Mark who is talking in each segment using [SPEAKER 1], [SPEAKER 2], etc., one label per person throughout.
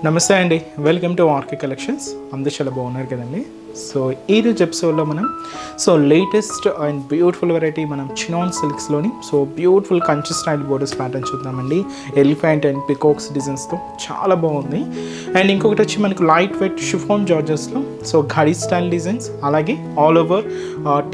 [SPEAKER 1] నమస్తే అండి, welcome to RK collections. అందరూ చాలా బాగున్నారు కదండి. సో ఈరోజు ఎపిసోడ్లో మనం లేటెస్ట్ అండ్ బ్యూటిఫుల్ వెరైటీ మనం చినాన్ సిల్క్స్లోని beautiful Kanchi style borders pattern చూద్దామండి. ఎలిఫెంట్ అండ్ పికాక్స్ డిజైన్స్తో చాలా బాగుంది. అండ్ ఇంకొకటి వచ్చి మనకు లైట్ వెయిట్ షిఫాన్ జార్జెస్లో ఘడి స్టైల్ డిజైన్స్, అలాగే ఆల్ ఓవర్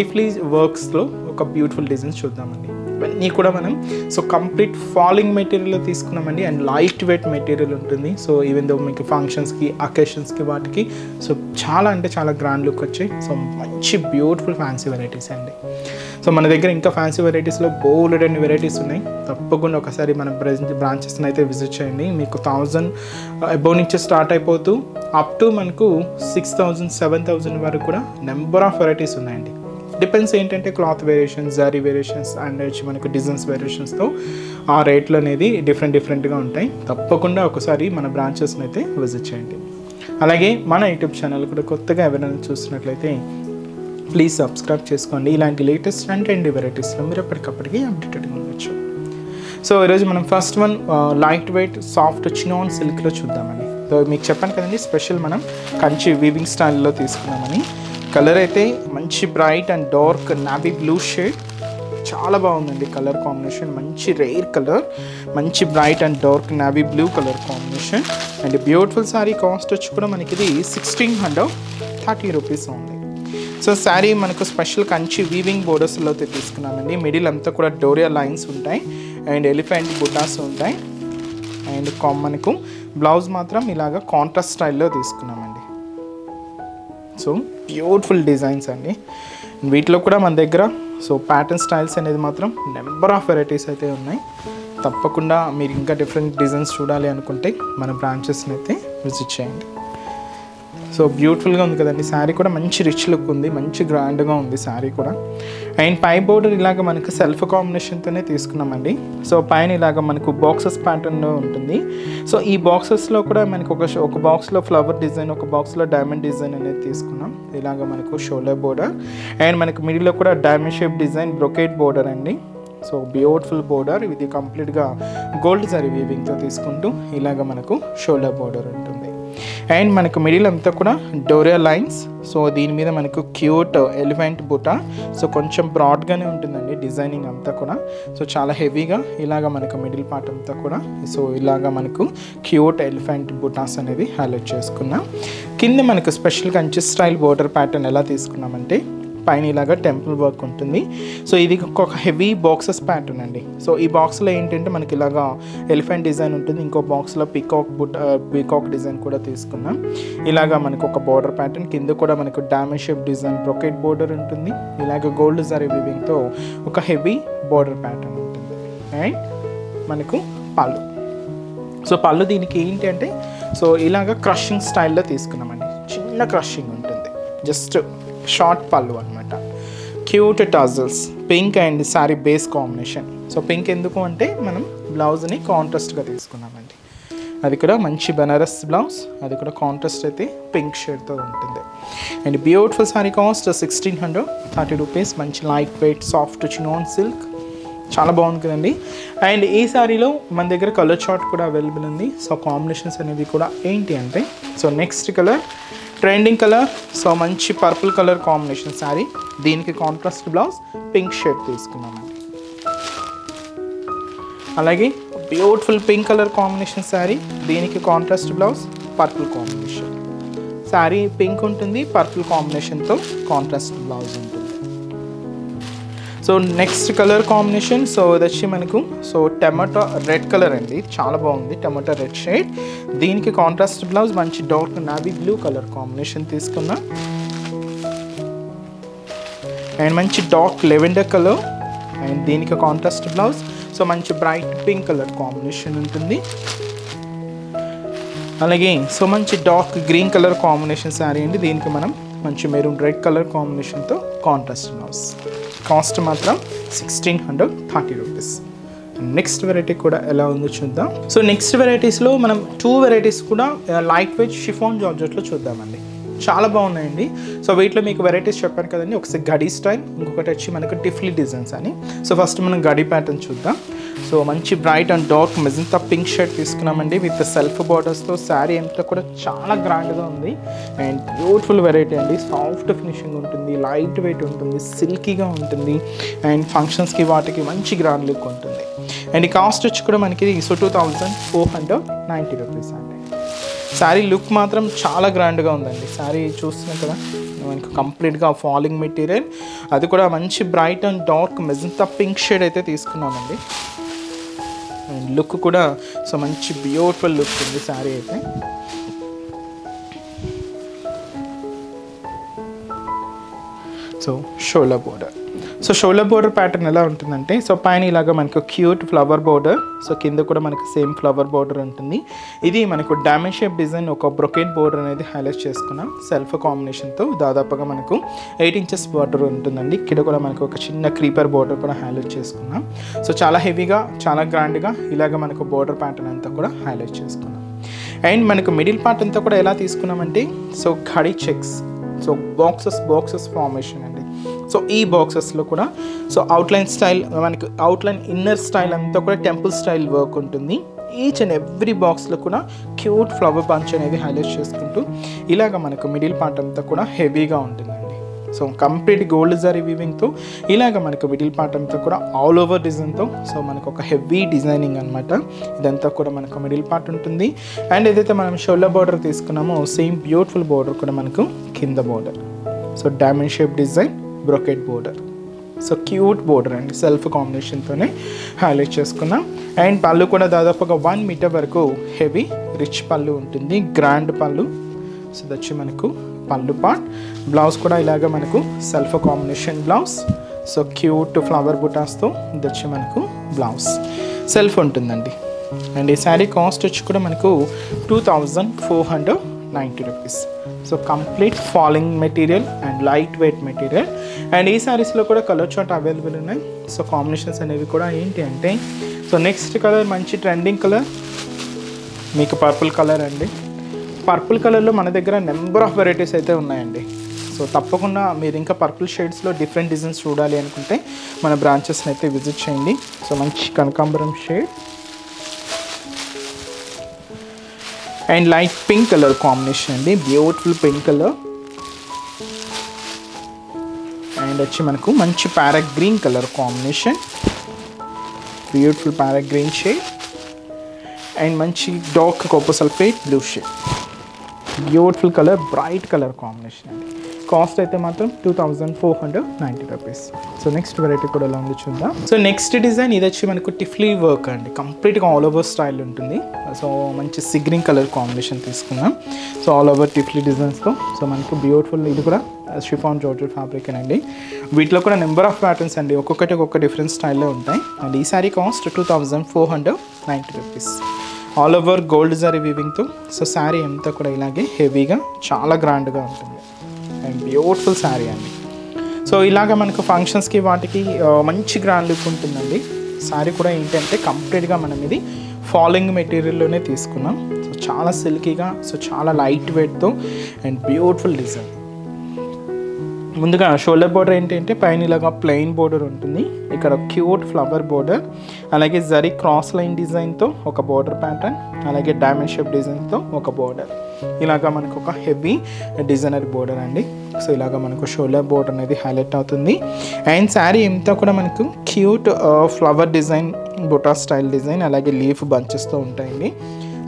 [SPEAKER 1] టిఫ్లీ వర్క్స్లో ఒక బ్యూటిఫుల్ డిజైన్స్ చూద్దామండి. ఇవన్నీ కూడా మనం కంప్లీట్ ఫాలింగ్ మెటీరియల్లో తీసుకున్నామండి. అండ్ లైట్ వెయిట్ మెటీరియల్ ఉంటుంది. ఈవెన్ దో మీకు ఫంక్షన్స్కి, అకేషన్స్కి, వాటికి చాలా అంటే చాలా గ్రాండ్ లుక్ వచ్చాయి. మంచి బ్యూటిఫుల్ ఫ్యాన్సీ వెరైటీస్ అండి. మన దగ్గర ఇంకా ఫ్యాన్సీ వెరైటీస్లో బోల్డ్ అండ్ వెరైటీస్ ఉన్నాయి. తప్పకుండా ఒకసారి మన బ్రాంచెస్ని అయితే విజిట్ చేయండి. మీకు 1000 అబౌవ్ నుంచి స్టార్ట్ అయిపోతూ అప్ టు మనకు 6000, 7000 వరకు కూడా నెంబర్ ఆఫ్ వెరైటీస్ ఉన్నాయండి. డిపెండ్స్ ఏంటంటే క్లాత్ వేరియేషన్స్, జారీ వేరియేషన్స్ అండ్ వచ్చి మనకు డిజైన్స్ వేరియేషన్స్తో ఆ రేట్లు అనేది డిఫరెంట్గా ఉంటాయి. తప్పకుండా ఒకసారి మన బ్రాంచెస్ని అయితే విజిట్ చేయండి. అలాగే మన యూట్యూబ్ ఛానల్ కూడా కొత్తగా ఎవరైనా చూస్తున్నట్లయితే ప్లీజ్ సబ్స్క్రైబ్ చేసుకోండి. ఇలాంటి లేటెస్ట్ అండ్ ట్రెండీ వెరైటీస్లో మీరు ఎప్పటికప్పటికి అప్డేటెడ్గా ఉండొచ్చు. ఈరోజు మనం first one light weight soft chinon సిల్క్లో చూద్దామని. మీకు చెప్పాను కదండి, స్పెషల్ మనం కంచి వీవింగ్ స్టైల్లో తీసుకున్నామని. కలర్ అయితే మంచి bright and dark navy blue shade, చాలా బాగుందండి కలర్ కాంబినేషన్. మంచి రేర్ కలర్, మంచి bright and dark navy blue colour combination. And beautiful sari cost వచ్చి కూడా మనకి ఇది 1630 రూపీస్ ఉంది. శారీ మనకు స్పెషల్ కంచి వీవింగ్ బోర్డర్స్లో తీసుకున్నామండి. మిడిల్ అంతా కూడా డోరియా లైన్స్ ఉంటాయి అండ్ ఎలిఫెంట్ బుటాస్ ఉంటాయి. అండ్ మనకు బ్లౌజ్ మాత్రం ఇలాగ కాంట్రాస్ట్ స్టైల్లో తీసుకున్నామండి. బ్యూటిఫుల్ డిజైన్స్ అండి. వీటిలో కూడా మన దగ్గర ప్యాటర్న్ స్టైల్స్ అనేది మాత్రం నెంబర్ ఆఫ్ వెరైటీస్ అయితే ఉన్నాయి. తప్పకుండా మీరు ఇంకా డిఫరెంట్ డిజైన్స్ చూడాలి అనుకుంటే మన బ్రాంచెస్ని అయితే విజిట్ చేయండి. బ్యూటిఫుల్గా ఉంది కదండి. శారీ కూడా మంచి రిచ్ లుక్ ఉంది, మంచి గ్రాండ్గా ఉంది శారీ కూడా. అండ్ పై బోర్డర్ ఇలాగ మనకు సెల్ఫ్ కాంబినేషన్తోనే తీసుకున్నామండి. పైన ఇలాగ మనకు బాక్సెస్ ప్యాటర్న్లో ఉంటుంది. ఈ బాక్సెస్లో కూడా మనకు ఒక బాక్స్లో ఫ్లవర్ డిజైన్, ఒక బాక్స్లో డైమండ్ డిజైన్ అనేది తీసుకున్నాం. ఇలాగ మనకు షోల్డర్ బోర్డర్ అండ్ మనకు మిడిల్లో కూడా diamond shape design brocade border అండి. బ్యూటిఫుల్ బోర్డర్, ఇది కంప్లీట్గా గోల్డ్ జరీ వీవింగ్తో తీసుకుంటూ ఇలాగ మనకు షోల్డర్ బోర్డర్ ఉంటుంది. అండ్ మనకు మిడిల్ అంతా కూడా డోరియా లైన్స్. దీని మీద మనకు క్యూట్ ఎలిఫెంట్ బుటా. కొంచెం బ్రాడ్గానే ఉంటుందండి డిజైనింగ్ అంతా కూడా. చాలా హెవీగా ఇలాగ మనకు మిడిల్ పార్ట్ అంతా కూడా ఇలాగ మనకు క్యూట్ ఎలిఫెంట్ బుటాస్ అనేది హైలైట్ చేసుకున్నాం. కింద మనకు special Kanchi style border pattern ఎలా తీసుకున్నామంటే పైన ఇలాగా టెంపుల్ వర్క్ ఉంటుంది. ఇది ఒక హెవీ బాక్సెస్ ప్యాటర్న్ అండి. ఈ బాక్స్లో ఏంటంటే మనకి ఇలాగా ఎలిఫెంట్ డిజైన్ ఉంటుంది. ఇంకో బాక్స్లో పీకాక్ డిజైన్ కూడా తీసుకున్నాం. ఇలాగా మనకు ఒక బోర్డర్ ప్యాటర్న్, కింద కూడా మనకు diamond shape design brocade border ఉంటుంది. ఇలాగ గోల్డ్ జరీ వీవింగ్తో ఒక హెవీ బోర్డర్ ప్యాటర్న్ ఉంటుంది. అండ్ మనకు పళ్ళు. పళ్ళు దీనికి ఏంటి అంటే ఇలాగ క్రషింగ్ స్టైల్లో తీసుకున్నామండి. చిన్న క్రషింగ్ ఉంటుంది, జస్ట్ షార్ట్ పళ్ళు అనమాట. Cute tassels, pink and sari base combination. Pink ఎందుకు అంటే మనం బ్లౌజ్ని కాంట్రాస్ట్గా తీసుకున్నామండి. అది కూడా మంచి బనారస్ బ్లౌజ్, అది కూడా కాంట్రాస్ట్ అయితే పింక్ షేడ్తో ఉంటుంది. And beautiful sari cost 1630 rupees. మంచి light weight soft chinon silk, చాలా బాగుంది కదండి. అండ్ ఈ శారీలో మన దగ్గర కలర్ చార్ట్ కూడా అవైలబుల్ ఉంది. కాంబినేషన్స్ అనేవి కూడా ఏంటి అంటే నెక్స్ట్ కలర్ ట్రెండింగ్ కలర్. మంచి పర్పుల్ కలర్ కాంబినేషన్ శారీ, దీనికి కాంట్రాస్ట్ బ్లౌజ్ పింక్ షేడ్ తీసుకున్నామండి. అలాగే beautiful pink colour combination sari, దీనికి contrast blouse purple combination. Sari pink ఉంటుంది, పర్పుల్ కాంబినేషన్తో కాంట్రాస్ట్ బ్లౌజ్ ఉంటుంది. నెక్స్ట్ కలర్ కాంబినేషన్ ఇది వచ్చి మనకు టమాటో రెడ్ కలర్ అండి. చాలా బాగుంది, టమాటో రెడ్ షేడ్. దీనికి కాంట్రాస్ట్ బ్లౌజ్ మంచి dark navy blue colour combination తీసుకున్నా. అండ్ మంచి డార్క్ లెవెండర్ కలర్ అండ్ దీనికి కాంట్రాస్ట్ బ్లౌజ్ మంచి బ్రైట్ పింక్ కలర్ కాంబినేషన్ ఉంటుంది. అలాగే మంచి dark green colour combination sari అండి. దీనికి మనం మంచి మెరూన్ రెడ్ కలర్ కాంబినేషన్తో కాంట్రాస్ట్ బ్లౌజ్. కాస్ట్ మాత్రం 1630 రూపీస్. నెక్స్ట్ వెరైటీ కూడా ఎలా ఉందో చూద్దాం. నెక్స్ట్ వెరైటీస్లో మనం 2 వెరైటీస్ కూడా లైట్ వెయిట్ షిఫాన్ జార్జెట్లో చూద్దామండి. చాలా బాగున్నాయండి. వీటిలో మీకు వెరైటీస్ చెప్పాను కదండి, ఒకసారి గడి స్టైల్, ఇంకొకటి వచ్చి మనకు టిఫ్లీ డిజైన్స్ అని. ఫస్ట్ మనం గడి ప్యాటర్న్ చూద్దాం. సో మంచి bright and dark magenta pink shade తీసుకున్నామండి విత్ సెల్ఫ్ బార్డర్స్తో. శారీ అంతా కూడా చాలా గ్రాండ్గా ఉంది అండ్ బ్యూటిఫుల్ వెరైటీ అండి. సాఫ్ట్ ఫినిషింగ్ ఉంటుంది, లైట్ వెయిట్ ఉంటుంది, సిల్కీగా ఉంటుంది అండ్ ఫంక్షన్స్కి వాటికి మంచి గ్రాండ్ లుక్ ఉంటుంది. అండ్ ఈ కాస్ట్ వచ్చి కూడా మనకి సో 2490 రూపీస్ అండి. శారీ లుక్ మాత్రం చాలా గ్రాండ్గా ఉందండి. శారీ చూస్తున్నాం కదా మనకు కంప్లీట్గా ఫాలింగ్ మెటీరియల్, అది కూడా మంచి bright and dark magenta pink shade అయితే తీసుకున్నామండి. అండ్ లుక్ కూడా సో మంచి బ్యూటిఫుల్ లుక్ ఉంది శారీ అయితే. సో షోలా బోర్డర్. సో షోలా బోర్డర్ ప్యాటర్న్ ఎలా ఉంటుందంటే సో పైన ఇలాగా మనకు క్యూట్ ఫ్లవర్ బోర్డర్, సో కింద కూడా మనకు సేమ్ ఫ్లవర్ బోర్డర్ ఉంటుంది. ఇది మనకు డైమండ్ షేప్ డిజైన్ ఒక బ్రొకెట్ బోర్డర్ అనేది హైలైట్ చేసుకున్నాం సెల్ఫ్ కాంబినేషన్తో. దాదాపుగా మనకు 8 ఇంచెస్ బోర్డర్ ఉంటుందండి. ఇక్కడ కూడా మనకు ఒక చిన్న క్రీపర్ బోర్డర్ కూడా హైలైట్ చేసుకున్నాం. సో చాలా హెవీగా చాలా గ్రాండ్గా ఇలాగ మనకు బోర్డర్ ప్యాటర్న్ అంతా కూడా హైలైట్ చేసుకున్నాం. అండ్ మనకు మిడిల్ పార్ట్ అంతా కూడా ఎలా తీసుకున్నామంటే so ఘడి checks, so boxes formation అండి. సో ఈ బాక్సెస్లో కూడా సో అవుట్లైన్ స్టైల్ మనకి అవుట్లైన్ ఇన్నర్ స్టైల్ అంతా కూడా టెంపుల్ స్టైల్ వర్క్ ఉంటుంది. ఈచ్ అండ్ ఎవ్రీ బాక్స్లో కూడా క్యూట్ ఫ్లవర్ బంచ్ అనేది హైలైట్ చేసుకుంటూ ఇలాగ మనకు మిడిల్ పార్ట్ అంతా కూడా హెవీగా ఉంటుందండి. సో కంప్లీట్ గోల్డ్ జరీ వీవింగ్తో ఇలాగ మనకు మిడిల్ పార్ట్ అంతా కూడా ఆల్ ఓవర్ డిజైన్తో సో మనకు ఒక హెవీ డిజైనింగ్ అనమాట. ఇదంతా కూడా మనకు మిడిల్ పార్ట్ ఉంటుంది. అండ్ ఏదైతే మనం షోల్డర్ బార్డర్ తీసుకున్నామో సేమ్ బ్యూటిఫుల్ బార్డర్ కూడా మనకు కింద border. So diamond shape design brocade border, so cute border అండి సెల్ఫ్ కాంబినేషన్తోనే హైలైట్ చేసుకున్నాం. అండ్ పళ్ళు కూడా దాదాపుగా 1 మీటర్ వరకు హెవీ రిచ్ పళ్ళు ఉంటుంది, గ్రాండ్ పళ్ళు. సో దచ్చి మనకు పళ్ళు పార్ట్. బ్లౌజ్ కూడా ఇలాగ మనకు self combination blouse, so cute flower బుటాస్తో దచ్చి మనకు బ్లౌజ్ సెల్ఫ్ ఉంటుందండి. అండ్ ఈ శారీ కాస్ట్ వచ్చి కూడా మనకు 2490 rupees. So complete falling material and light weight material. And ఈ శారీస్లో కూడా కలర్ చార్ట్ అవైలబుల్ ఉన్నాయి. సో కాంబినేషన్స్ అనేవి కూడా ఏంటి అంటే సో నెక్స్ట్ కలర్ మంచి ట్రెండింగ్ కలర్ మీకు పర్పుల్ కలర్ అండి. పర్పుల్ కలర్లో మన దగ్గర నెంబర్ ఆఫ్ వెరైటీస్ అయితే ఉన్నాయండి. సో తప్పకుండా మీరు ఇంకా పర్పుల్ షేడ్స్లో డిఫరెంట్ డిజైన్స్ చూడాలి అనుకుంటే మన బ్రాంచెస్ని అయితే విజిట్ చేయండి. సో మంచి కనకాంబరం shade and light pink colour combination అండి, బ్యూటిఫుల్ పింక్ కలర్. అండ్ వచ్చి మనకు మంచి parrot green colour combination, beautiful parrot green shade. And మంచి dark copper sulphate blue shade, beautiful colour bright colour combination అండి. Cost అయితే మాత్రం 2490 రూపీస్. సో నెక్స్ట్ వెరైటీ కూడా ఎలా ఉంది చూద్దాం. సో నెక్స్ట్ డిజైన్ ఇది వచ్చి మనకు టిఫ్లీ వర్క్ అండి, కంప్లీట్గా ఆల్ ఓవర్ స్టైల్ ఉంటుంది. సో మంచి సిగ్రీన్ కలర్ కాంబినేషన్ తీసుకున్నాం. సో ఆల్ ఓవర్ టిఫ్లీ డిజైన్స్తో సో మనకు బ్యూటిఫుల్ ఇది కూడా షిఫాన్ జార్జెట్ ఫ్యాబ్రిక్ అండి. వీటిలో కూడా నెంబర్ ఆఫ్ ప్యాటర్న్స్ అండి, ఒక్కొక్కటి ఒక్కొక్క డిఫరెంట్ స్టైల్లో ఉంటాయి. అండ్ ఈ sari cost 2490 rupees. All over gold zari వీవింగ్తో సో శారీ అంతా కూడా ఇలాగే హెవీగా చాలా గ్రాండ్గా ఉంటుంది అండ్ బ్యూటిఫుల్ శారీ అండి. సో ఇలాగ మనకు ఫంక్షన్స్కి వాటికి మంచి గ్రాండ్ లుక్ ఉంటుందండి. శారీ కూడా ఏంటంటే కంప్లీట్గా మనం ఇది ఫాలింగ్ మెటీరియల్లోనే తీసుకున్నాం. సో చాలా సిల్కీగా, సో చాలా లైట్ వెయిట్తో అండ్ బ్యూటిఫుల్ డిజైన్. ముందుగా షోల్డర్ బోర్డర్ ఏంటంటే పైన ఇలాగా ప్లెయిన్ బోర్డర్ ఉంటుంది, ఇక్కడ క్యూట్ ఫ్లవర్ బోర్డర్, అలాగే జరీ క్రాస్ లైన్ డిజైన్తో ఒక బోర్డర్ ప్యాటర్న్, అలాగే డైమండ్ షేప్ డిజైన్తో ఒక బోర్డర్. ఇలాగా మనకు ఒక హెవీ డిజైనర్ బోర్డర్ అండి. సో ఇలాగా మనకు షోల్డర్ బోర్డర్ అనేది హైలైట్ అవుతుంది. అండ్ శారీ అంతా కూడా మనకు cute flower design, buta style design, అలాగే లీఫ్ బంచెస్తో ఉంటాయండి.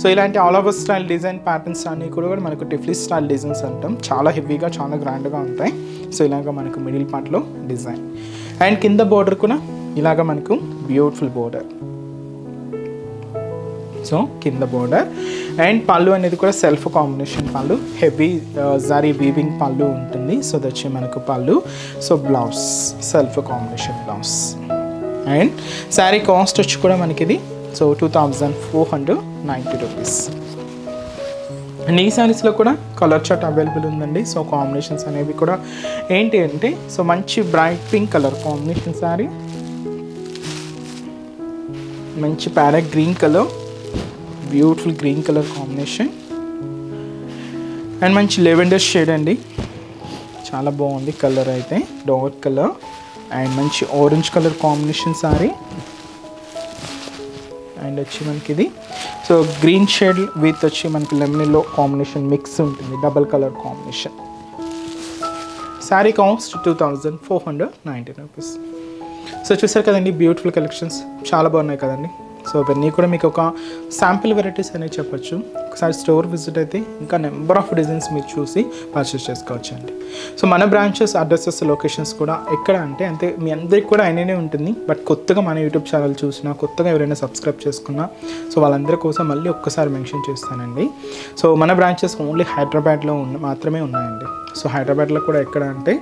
[SPEAKER 1] సో ఇలాంటి all over style design patterns అన్నీ కూడా మనకు టిఫ్లీ స్టైల్ డిజైన్స్ అంటాం. చాలా హెవీగా చాలా గ్రాండ్గా ఉంటాయి. సో ఇలాగ మనకు మిడిల్ పార్ట్లో డిజైన్ అండ్ కింద బోర్డర్ కూడా ఇలాగ మనకు బ్యూటిఫుల్ బోర్డర్. సో కింద బోర్డర్ అండ్ పళ్ళు అనేది కూడా సెల్ఫ్ కాంబినేషన్ పళ్ళు, హెవీ జరీ వీవింగ్ పళ్ళు ఉంటుంది. సో దచ్చి మనకు పళ్ళు. So blouse self combination blouse. And sari cost వచ్చి కూడా మనకి ఇది సో 2490 రూపీస్. అండ్ ఈ శారీస్లో కూడా కలర్ చార్ట్ అవైలబుల్ ఉందండి. సో కాంబినేషన్స్ అనేవి కూడా ఏంటి అంటే సో మంచి bright pink colour combination sari, మంచి parrot green colour, beautiful green colour combination and మంచి లెవెండర్ షేడ్ అండి, చాలా బాగుంది కలర్ అయితే, డార్క్ కలర్ అండ్ మంచి orange colour combination sari. And వచ్చి మనకి ఇది సో గ్రీన్ షేడ్ విత్ వచ్చి మనకి లెమన్ ఎల్లో కాంబినేషన్ మిక్స్ ఉంటుంది, double colour combination. Sari cost 2490 rupees. So చూసారు కదండి బ్యూటిఫుల్ కలెక్షన్స్, చాలా బాగున్నాయి కదండి. సో ఇవన్నీ కూడా మీకు ఒక శాంపిల్ వెరైటీస్ అనేవి చెప్పొచ్చు. ఒకసారి స్టోర్ విజిట్ అయితే ఇంకా నెంబర్ ఆఫ్ డిజైన్స్ మీరు చూసి పర్చేస్ చేసుకోవచ్చు అండి. సో మన బ్రాంచెస్ అడ్రసెస్ లొకేషన్స్ కూడా ఎక్కడ అంటే మీ అందరికి కూడా అయిననే ఉంటుంది. బట్ కొత్తగా మన యూట్యూబ్ ఛానల్ చూసినా, కొత్తగా ఎవరైనా సబ్స్క్రైబ్ చేసుకున్నా సో వాళ్ళందరి కోసం మళ్ళీ ఒక్కసారి మెన్షన్ చేస్తానండి. సో మన బ్రాంచెస్ ఓన్లీ హైదరాబాద్లో మాత్రమే ఉన్నాయండి. సో హైదరాబాద్లో కూడా ఎక్కడ అంటే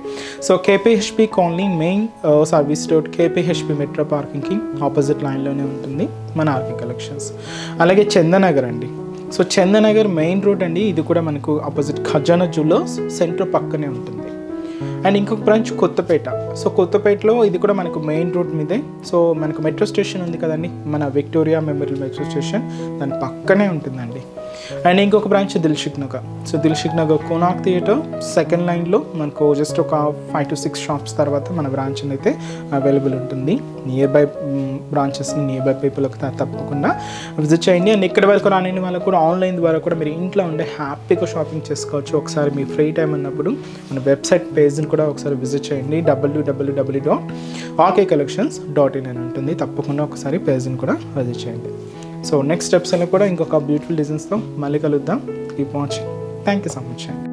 [SPEAKER 1] so KPHB colony main service road KPHB metro పార్కింగ్కి ఆపోజిట్ లైన్లోనే ఉంటుంది మన ఆర్కే కలెక్షన్స్. అలాగే చందనగర్ అండి. సో చందనగర్ మెయిన్ రోడ్ అండి, ఇది కూడా మనకు ఆపోజిట్ ఖజానా జ్యువెలర్స్ సెంటర్ పక్కనే ఉంటుంది. అండ్ ఇంకొక బ్రాంచ్ కొత్తపేట. సో కొత్తపేటలో ఇది కూడా మనకు మెయిన్ రోడ్ మీదే. సో మనకు మెట్రో స్టేషన్ ఉంది కదండి, మన విక్టోరియా మెమోరియల్ మెట్రో స్టేషన్ దాని పక్కనే ఉంటుందండి. అండ్ ఇంకొక branch Dilsukh Nagar. So Dilsukh Nagar Konark theatre second లైన్లో మనకు జస్ట్ ఒక 5 to 6 షాప్స్ తర్వాత మన బ్రాంచ్ అయితే అవైలబుల్ ఉంటుంది. నియర్ బై బ్రాంచెస్ని నియర్ బై పీపుల్కి తప్పకుండా విజిట్ చేయండి. అండ్ ఇక్కడ వరకు రాని వాళ్ళకు కూడా ఆన్లైన్ ద్వారా కూడా మీరు ఇంట్లో ఉండే హ్యాపీగా షాపింగ్ చేసుకోవచ్చు. ఒకసారి మీ ఫ్రీ టైం ఉన్నప్పుడు మన వెబ్సైట్ పేజ్ని కూడా ఒకసారి విజిట్ చేయండి, www.rkcollections.in అని ఉంటుంది. తప్పకుండా ఒకసారి పేజ్ని కూడా విజిట్ చేయండి. సో నెక్స్ట్ స్టెప్స్లో కూడా ఇంకొక బ్యూటిఫుల్ డిజైన్స్తో మళ్ళీ కలుద్దాం. Keep watching. Thank you so much అండి.